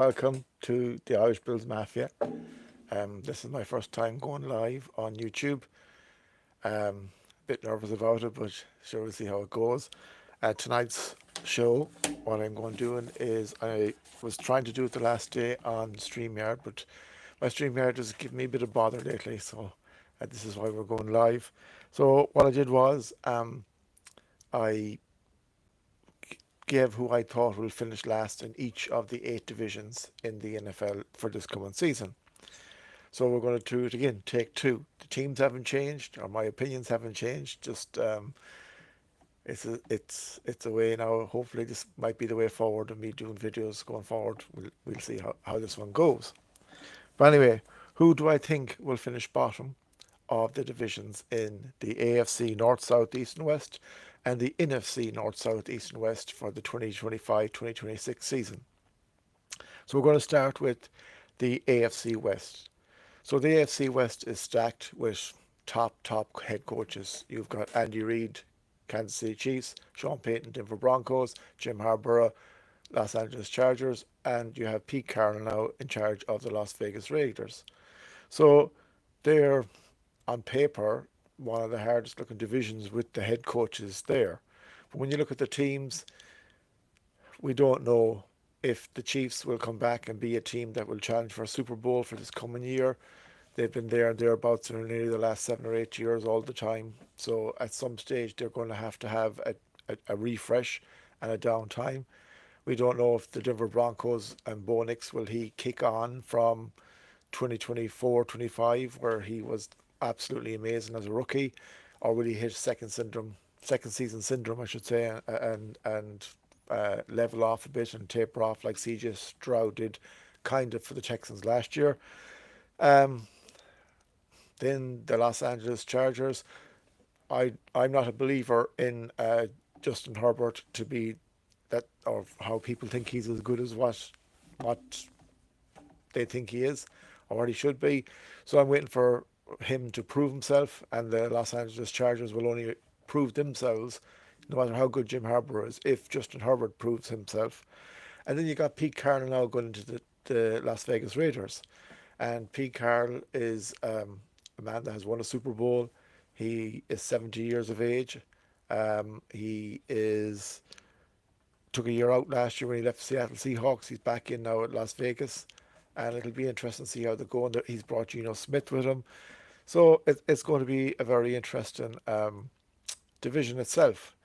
Welcome to the Irish Bills Mafia. This is my first time going live on YouTube. Bit nervous about it, but sure we'll see how it goes. Tonight's show, what I'm going doing is I was trying to do it the last day on StreamYard, but my StreamYard has given me a bit of bother lately, so this is why we're going live. So what I did was I gave who I thought will finish last in each of the 8 divisions in the NFL for this coming season. So we're going to do it again, take two. The teams haven't changed, or my opinions haven't changed. Just it's a way now. Hopefully, this might be the way forward of me doing videos going forward. We'll see how this one goes. But anyway, who do I think will finish bottom of the divisions in the AFC North, South, East, and West, and the NFC North, South, East, and West for the 2025-2026 season? So we're going to start with the AFC West. So the AFC West is stacked with top head coaches. You've got Andy Reid, Kansas City Chiefs, Sean Payton, Denver Broncos, Jim Harbaugh, Los Angeles Chargers, and you have Pete Carroll now in charge of the Las Vegas Raiders. So they're on paper one of the hardest looking divisions with the head coaches there. But when you look at the teams, we don't know if the Chiefs will come back and be a team that will challenge for a Super Bowl for this coming year. They've been there and thereabouts in nearly the last 7 or 8 years all the time. So at some stage, they're going to have a refresh and a downtime. We don't know if the Denver Broncos and Bo Nix will he kick on from 2024-25, where he was absolutely amazing as a rookie, or will he hit second season syndrome, I should say, and level off a bit and taper off like CJ Stroud did kind of for the Texans last year. Um, then the Los Angeles Chargers. I'm not a believer in Justin Herbert to be that, or how people think he's as good as what they think he is or what he should be. So I'm waiting for him to prove himself, and the Los Angeles Chargers will only prove themselves, no matter how good Jim Harbaugh is, if Justin Herbert proves himself. And then you got Pete Carroll now going into the Las Vegas Raiders. And Pete Carroll is a man that has won a Super Bowl. He is 70 years of age. He is took a year out last year when he left the Seattle Seahawks. He's back in now at Las Vegas, and it'll be interesting to see how they go. And he's brought Geno Smith with him, so it's going to be a very interesting division itself.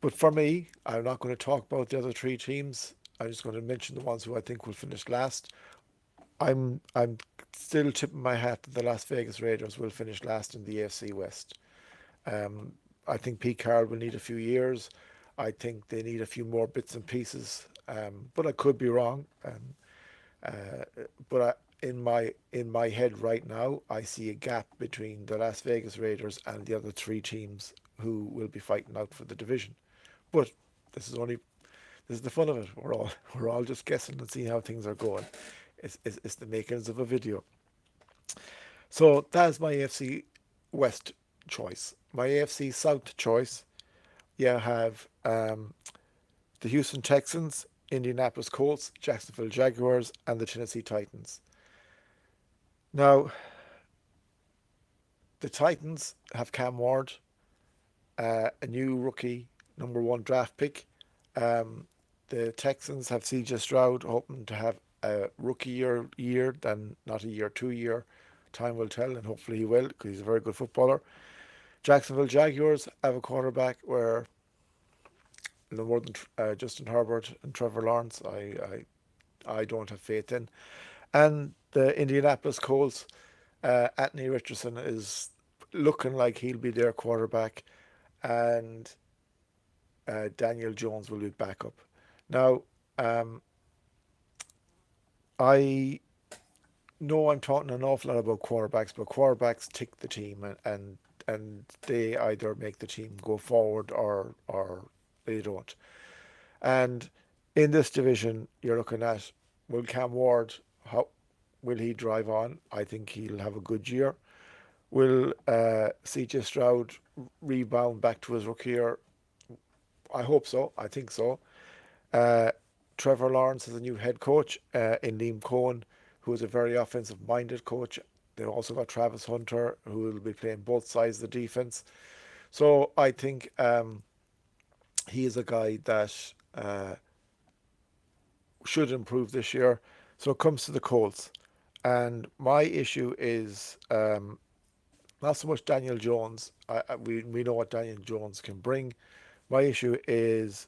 But for me, I'm not going to talk about the other 3 teams. I'm just going to mention the ones who I think will finish last. I'm still tipping my hat that the Las Vegas Raiders will finish last in the AFC West. Um, I think Pete Carroll will need a few years. I think they need a few more bits and pieces, but I could be wrong. But in my head right now, I see a gap between the Las Vegas Raiders and the other 3 teams who will be fighting out for the division. But this is only this is the fun of it. We're all just guessing and seeing how things are going. It's the makings of a video. So that's my AFC West choice. My AFC South choice, you have the Houston Texans, Indianapolis Colts, Jacksonville Jaguars, and the Tennessee Titans. Now, the Titans have Cam Ward, a new rookie #1 draft pick. Um, the Texans have CJ Stroud, hoping to have a rookie year, then not a year, 2 year. Time will tell, and hopefully he will, because he's a very good footballer. Jacksonville Jaguars have a quarterback where no more than Justin Herbert and Trevor Lawrence. I don't have faith in. And the Indianapolis Colts, Anthony Richardson is looking like he'll be their quarterback, and Daniel Jones will be backup. Now, um, I know I'm talking an awful lot about quarterbacks, but quarterbacks tick the team, and they either make the team go forward or they don't. And in this division, you're looking at, will Cam Ward, how will he drive on? I think he'll have a good year. Will CJ Stroud rebound back to his rookie year? I hope so. I think so. Uh, Trevor Lawrence is a new head coach in Liam Cohen, who is a very offensive-minded coach. They've also got Travis Hunter, who will be playing both sides of the defense. So I think he is a guy that should improve this year. So it comes to the Colts. And my issue is not so much Daniel Jones. We know what Daniel Jones can bring. My issue is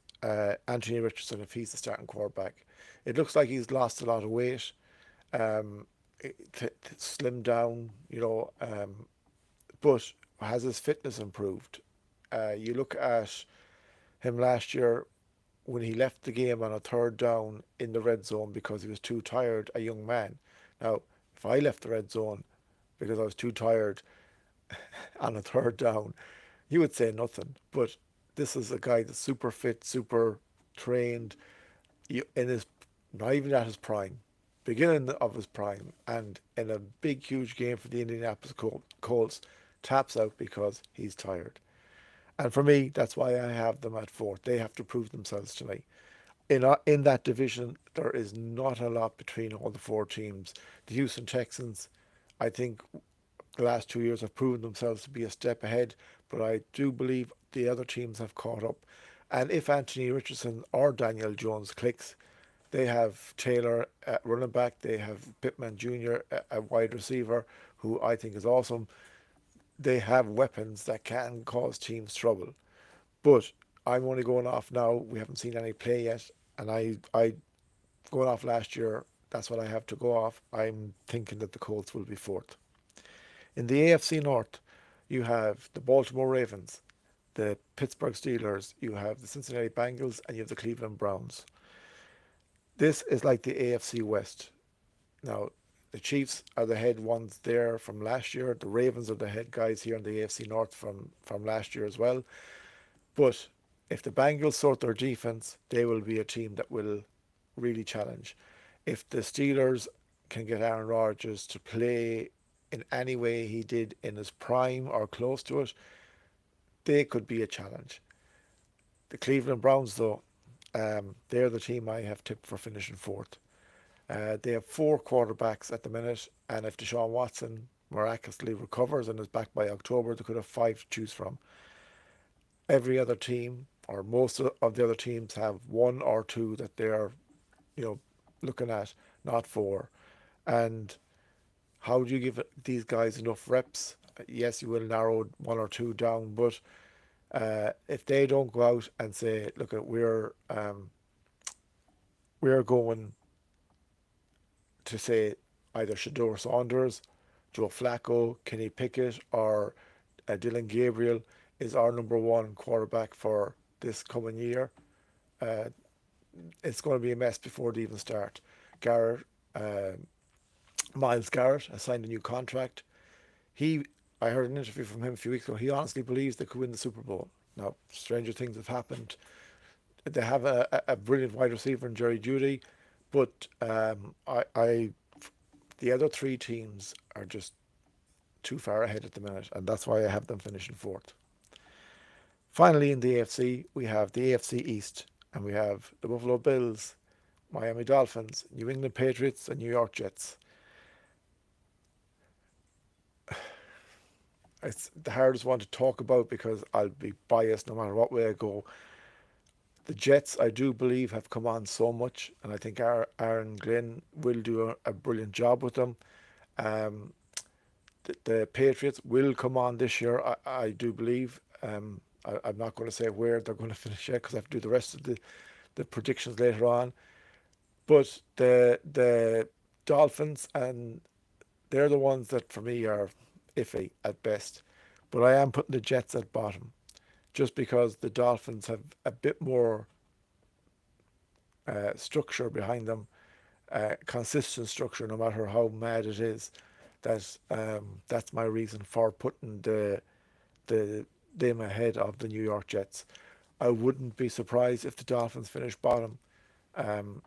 Anthony Richardson if he's the starting quarterback. It looks like he's lost a lot of weight, um, slimmed down, but has his fitness improved? You look at him last year when he left the game on a third down in the red zone because he was too tired, a young man. Now, if I left the red zone because I was too tired on a third down, you would say nothing. But this is a guy that's super fit, super trained, in his not even at his prime, beginning of his prime, and in a big, huge game for the Indianapolis Colts, taps out because he's tired. And for me, that's why I have them at fourth. They have to prove themselves to me. In that division, there is not a lot between all the four teams. The Houston Texans, I think, the last 2 years have proven themselves to be a step ahead, but I do believe the other teams have caught up. And if Anthony Richardson or Daniel Jones clicks, they have Taylor at running back, they have Pittman Jr. a wide receiver, who I think is awesome. They have weapons that can cause teams trouble. But I'm only going off now. We haven't seen any play yet, and I going off last year. That's what I have to go off. I'm thinking that the Colts will be fourth. In the AFC North, you have the Baltimore Ravens, the Pittsburgh Steelers, you have the Cincinnati Bengals, and you have the Cleveland Browns. This is like the AFC West. Now, the Chiefs are the head ones there from last year. The Ravens are the head guys here in the AFC North from last year as well. But if the Bengals sort their defense, they will be a team that will really challenge. If the Steelers can get Aaron Rodgers to play in any way he did in his prime or close to it, they could be a challenge. The Cleveland Browns, though, they're the team I have tipped for finishing fourth. They have four quarterbacks at the minute, and if Deshaun Watson miraculously recovers and is back by October, they could have five to choose from. Every other team, or most of the other teams, have one or two that they are, you know, looking at, not four. And how do you give these guys enough reps? Yes, you will narrow one or two down, but if they don't go out and say, "Look, we're going to say either Shador Saunders, Joe Flacco, Kenny Pickett, or Dylan Gabriel is our number one quarterback for this coming year," uh, it's going to be a mess before they even start. Garrett, uh, Miles Garrett has signed a new contract. He, I heard an interview from him a few weeks ago. He honestly believes they could win the Super Bowl. Now, stranger things have happened. They have a brilliant wide receiver in Jerry Jeudy, but the other three teams are just too far ahead at the minute, and that's why I have them finishing fourth. Finally, in the AFC, we have the AFC East, and we have the Buffalo Bills, Miami Dolphins, New England Patriots, and New York Jets. It's the hardest one to talk about because I'll be biased no matter what way I go. The Jets, I do believe, have come on so much, and I think Aaron Glenn will do a brilliant job with them. Um, the Patriots will come on this year, I do believe. I'm not going to say where they're going to finish yet because I have to do the rest of the predictions later on. But the Dolphins, and they're the ones that for me are iffy at best. But I am putting the Jets at bottom just because the Dolphins have a bit more structure behind them, consistent structure, no matter how mad it is. That's my reason for putting the them ahead of the New York Jets. I wouldn't be surprised if the Dolphins finish bottom, um,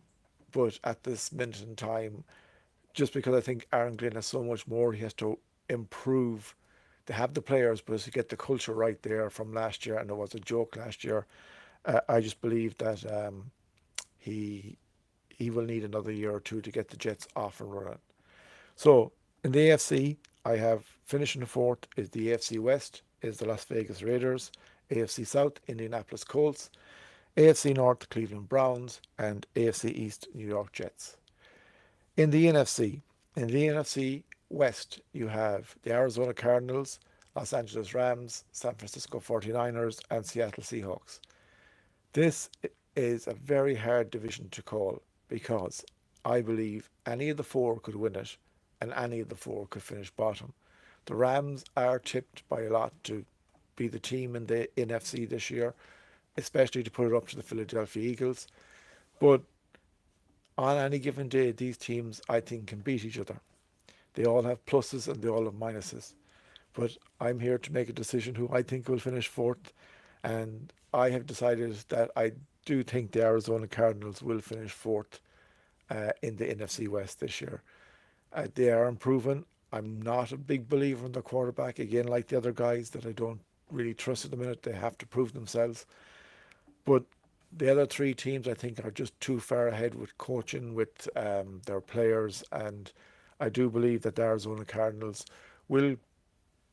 but at this minute in time, just because I think Aaron Glenn has so much more, he has to improve. They have the players, but to get the culture right there from last year, and it was a joke last year. I just believe that he he will need another year or two to get the Jets off and running. So in the AFC, I have finishing the fourth is the AFC West, is the Las Vegas Raiders, AFC South, Indianapolis Colts, AFC North, Cleveland Browns, and AFC East, New York Jets. In the NFC, in the NFC West, you have the Arizona Cardinals, Los Angeles Rams, San Francisco 49ers, and Seattle Seahawks. This is a very hard division to call because I believe any of the four could win it and any of the four could finish bottom. The Rams are tipped by a lot to be the team in the NFC this year, especially to put it up to the Philadelphia Eagles. But on any given day, these teams I think can beat each other. They all have pluses and they all have minuses. But I'm here to make a decision who I think will finish fourth. And I have decided that I do think the Arizona Cardinals will finish fourth in the NFC West this year. They are improving. I'm not a big believer in the quarterback. Again, like the other guys that I don't really trust at the minute, they have to prove themselves. But the other three teams, I think, are just too far ahead with coaching, with their players, and I do believe that the Arizona Cardinals will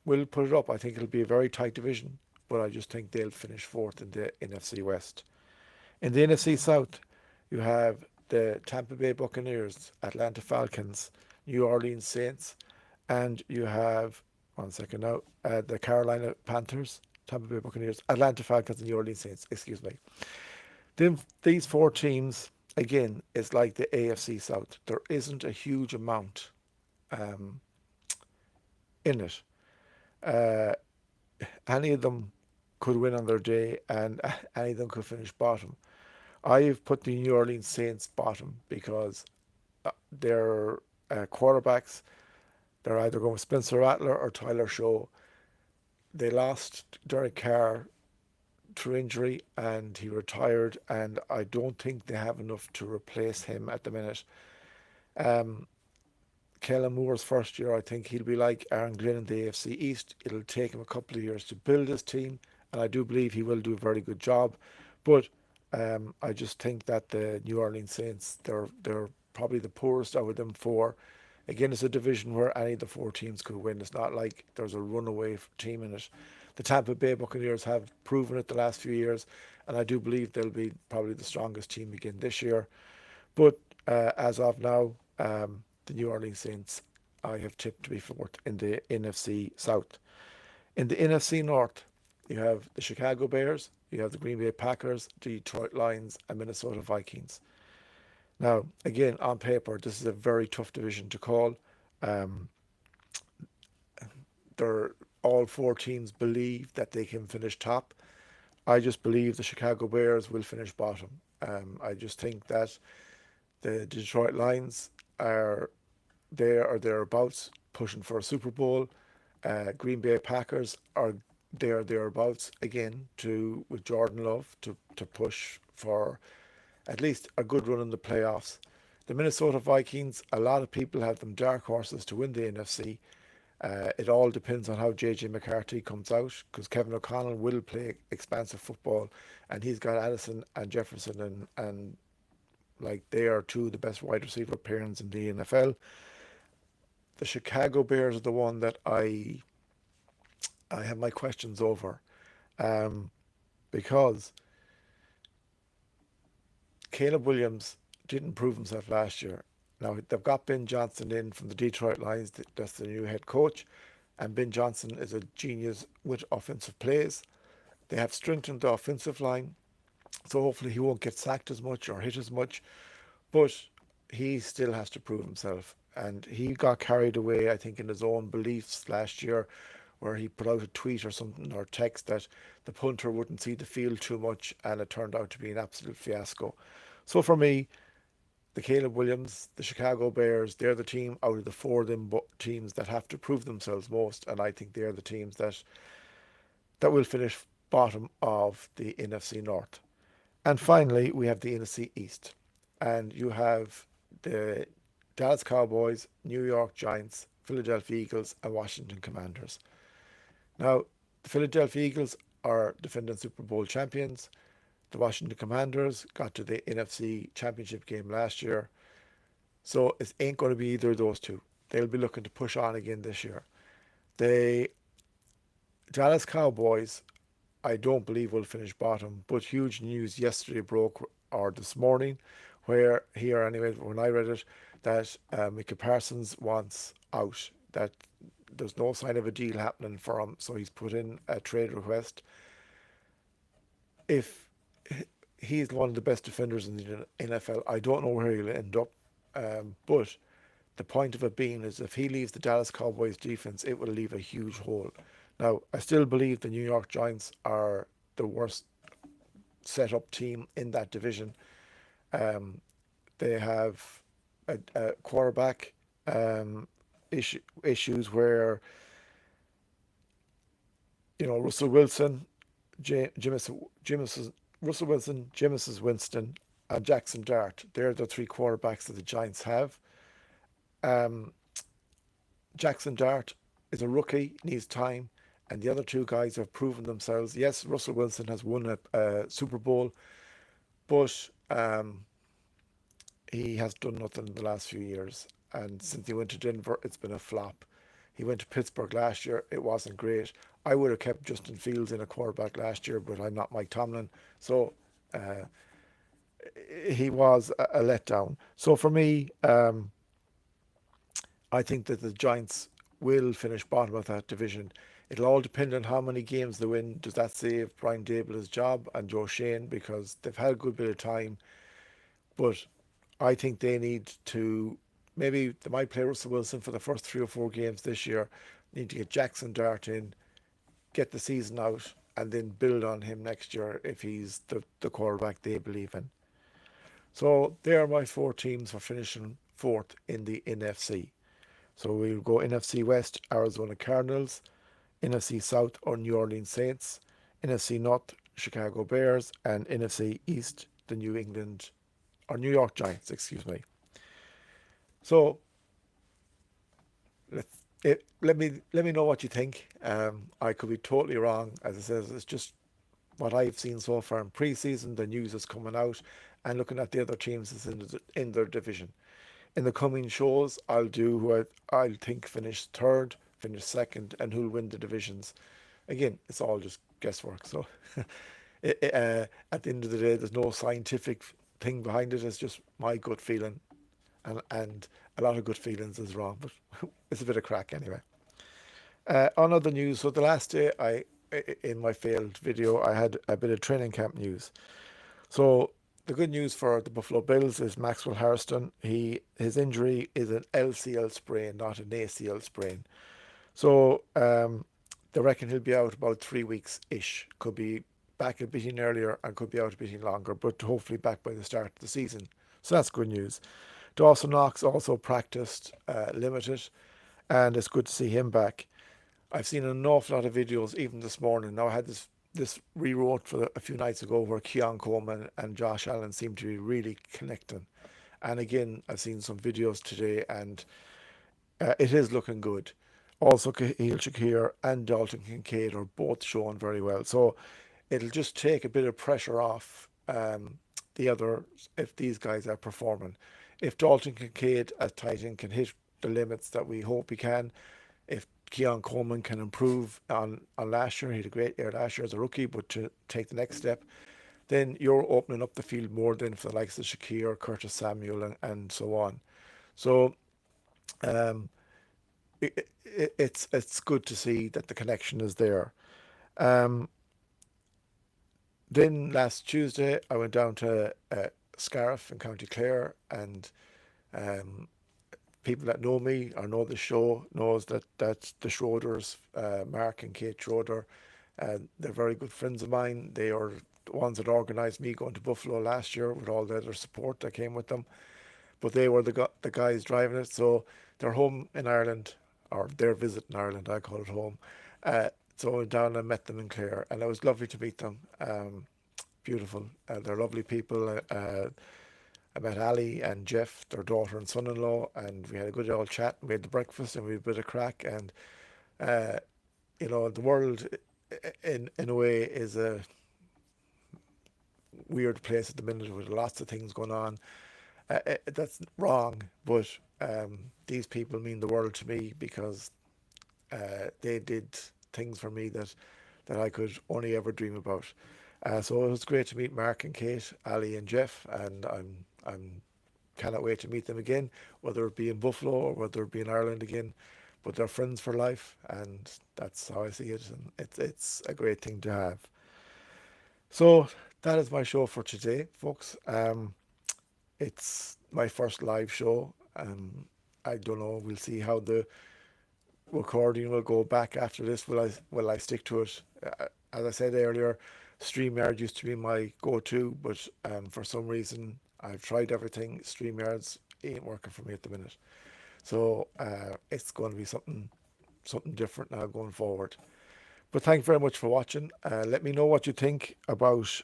will put it up. I think it'll be a very tight division, but I just think they'll finish fourth in the NFC West. In the NFC South, you have the Tampa Bay Buccaneers, Atlanta Falcons, New Orleans Saints, and you have, one second now, the Carolina Panthers, Tampa Bay Buccaneers, Atlanta Falcons, and New Orleans Saints, excuse me. These four teams, again, is like the AFC South. There isn't a huge amount um, in it. Uh, any of them could win on their day, and any of them could finish bottom. I've put the New Orleans Saints bottom because their quarterbacks, they're either going with Spencer Rattler or Tyler Shaw. They lost Derek Carr through injury and he retired, and I don't think they have enough to replace him at the minute. Um, Kellen Moore's first year, I think he'll be like Aaron Glenn in the AFC East. It'll take him a couple of years to build his team, and I do believe he will do a very good job. But I just think that the New Orleans Saints, they're probably the poorest out of them four. Again, it's a division where any of the four teams could win. It's not like there's a runaway team in it. The Tampa Bay Buccaneers have proven it the last few years, and I do believe they'll be probably the strongest team again this year. But as of now, the New Orleans Saints, I have tipped to be fourth in the NFC South. In the NFC North, you have the Chicago Bears, you have the Green Bay Packers, Detroit Lions, and Minnesota Vikings. Now, again, on paper, this is a very tough division to call. Um, they're all four teams believe that they can finish top. I just believe the Chicago Bears will finish bottom. I just think that the Detroit Lions are there or thereabouts pushing for a Super Bowl. Green Bay Packers are there thereabouts again to with Jordan Love to push for at least a good run in the playoffs. The Minnesota Vikings, a lot of people have them dark horses to win the NFC. It all depends on how JJ McCarthy comes out because Kevin O'Connell will play expansive football and he's got Addison and Jefferson and like they are two of the best wide receiver pairings in the NFL. The Chicago Bears are the one that I have my questions over um, because Caleb Williams didn't prove himself last year. Now they've got Ben Johnson in from the Detroit Lions. That's the new head coach, and Ben Johnson is a genius with offensive plays. They have strengthened the offensive line, so hopefully he won't get sacked as much or hit as much. But he still has to prove himself, and he got carried away, I think, in his own beliefs last year, where he put out a tweet or something or text that the punter wouldn't see the field too much, and it turned out to be an absolute fiasco. So for me, the Caleb Williams, the Chicago Bears, they're the team out of the four of them teams that have to prove themselves most, and I think they're the teams that will finish bottom of the NFC North. And finally, we have the NFC East, and you have the Dallas Cowboys, New York Giants, Philadelphia Eagles, and Washington Commanders. Now, the Philadelphia Eagles are defending Super Bowl champions. The Washington Commanders got to the NFC Championship game last year. So it ain't going to be either of those two. They'll be looking to push on again this year. The Dallas Cowboys, I don't believe will finish bottom, but huge news yesterday broke, or this morning, where here anyway, when I read it, that Mikah Parsons wants out, that there's no sign of a deal happening for him, so he's put in a trade request. If he's one of the best defenders in the NFL, I don't know where he'll end up, but the point of it being is if he leaves the Dallas Cowboys defense, it will leave a huge hole. Now, I still believe the New York Giants are the worst set up team in that division. Um, they have a quarterback issues where, Russell Wilson, Russell Wilson, Jameis Winston, and Jackson Dart. They're the three quarterbacks that the Giants have. Um, Jackson Dart is a rookie, needs time, and the other two guys have proven themselves. Yes, Russell Wilson has won a Super Bowl, but he has done nothing in the last few years. And since he went to Denver, it's been a flop. He went to Pittsburgh last year. It wasn't great. I would have kept Justin Fields in a quarterback last year, but I'm not Mike Tomlin. So uh, he was a letdown. So for me, I think that the Giants will finish bottom of that division. It'll all depend on how many games they win. Does that save Brian Dable his job and Joe Shane? Because they've had a good bit of time. But I think they need to, maybe they might play Russell Wilson for the first 3 or 4 games this year. Need to get Jackson Dart in, get the season out, and then build on him next year if he's the quarterback they believe in. So there are my four teams for finishing fourth in the NFC. So we'll go NFC West, Arizona Cardinals, NFC South, or New Orleans Saints, NFC North, Chicago Bears, and NFC East, the New England or New York Giants, excuse me. So let me know what you think. I could be totally wrong. As I said, it's just what I've seen so far in preseason. The news is coming out, and looking at the other teams that's in their division. In the coming shows, I'll do who I'll think finish third, finish second, and who'll win the divisions. Again, it's all just guesswork. So at the end of the day, there's no scientific thing behind it. It's just my gut feeling, and a lot of gut feelings is wrong, but it's a bit of crack anyway. On other news, so the last day in my failed video, I had a bit of training camp news. So the good news for the Buffalo Bills is Maxwell Hairston. His injury is an LCL sprain, not an ACL sprain. So they reckon he'll be out about 3 weeks ish. Could be back a bit earlier and could be out a bit longer, but hopefully back by the start of the season. So that's good news. Dawson Knox also practiced limited, and it's good to see him back. I've seen an awful lot of videos even this morning. Now I had this rewrote for a few nights ago where Keon Coleman and Josh Allen seem to be really connecting. And again, I've seen some videos today, and it is looking good. Also, Cahill Shakir and Dalton Kincaid are both showing very well. So it'll just take a bit of pressure off the other if these guys are performing. If Dalton Kincaid as tight end can hit the limits that we hope he can, if Keon Coleman can improve on last year, he had a great year last year as a rookie, but to take the next step, then you're opening up the field more than for the likes of Shakir, Curtis Samuel, and so on. So um, it's good to see that the connection is there. Um, then last Tuesday, I went down to Scariff in County Clare, and um, people that know me or know the show knows that that's the Schroders, Mark and Kate Schroeder. They're very good friends of mine. They are the ones that organised me going to Buffalo last year with all the other support that came with them. But they were the guys driving it. So they're home in Ireland, or their visit in Ireland, I call it home. So I went down and met them in Clare, and it was lovely to meet them. Beautiful. They're lovely people. I met Ali and Jeff, their daughter and son-in-law, and we had a good old chat. We had the breakfast and we had a bit of crack. And uh, the world, in a way, is weird place at the minute with lots of things going on. That's wrong, but these people mean the world to me because they did things for me that I could only ever dream about. So it was great to meet Mark and Kate, Ali and Jeff, and I'm cannot wait to meet them again, whether it be in Buffalo or whether it be in Ireland again. But they're friends for life, and that's how I see it, and it's a great thing to have. So that is my show for today, folks. It's my first live show. I don't know. We'll see how the recording will go back after this. Will I stick to it? As I said earlier, StreamYard used to be my go-to, but for some reason I've tried everything. StreamYards ain't working for me at the minute. So it's going to be something different now going forward. But thank you very much for watching. Let me know what you think about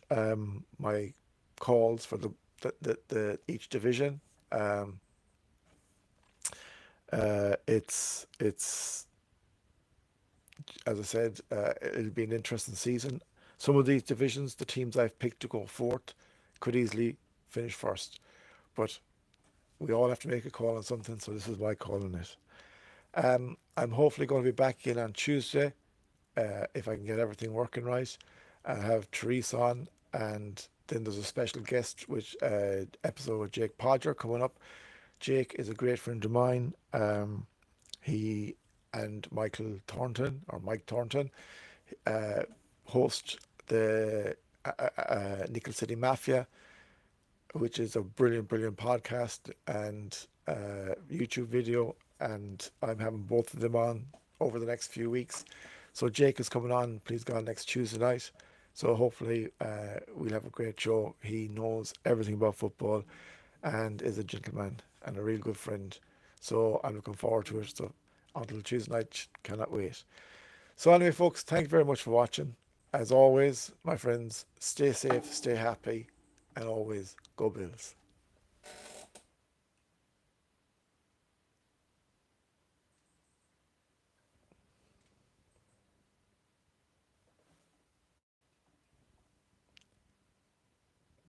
my calls for the each division. Um, it's as I said, it'll be an interesting season. Some of these divisions, the teams I've picked to go fourth, could easily finish first. But we all have to make a call on something, so this is my call on it. I'm hopefully going to be back in on Tuesday, if I can get everything working right. I have Therese on, and then there's a special guest, which episode with Jake Podger coming up. Jake is a great friend of mine. He and Michael Thornton, or Mike Thornton, uh, host the Nickel City Mafia, which is a brilliant, brilliant podcast and YouTube video. And I'm having both of them on over the next few weeks. So Jake is coming on, please God, next Tuesday night. So hopefully we'll have a great show. He knows everything about football and is a gentleman and a real good friend. So I'm looking forward to it. So until Tuesday night, cannot wait. So anyway, folks, thank you very much for watching. As always, my friends, stay safe, stay happy, and always go Bills.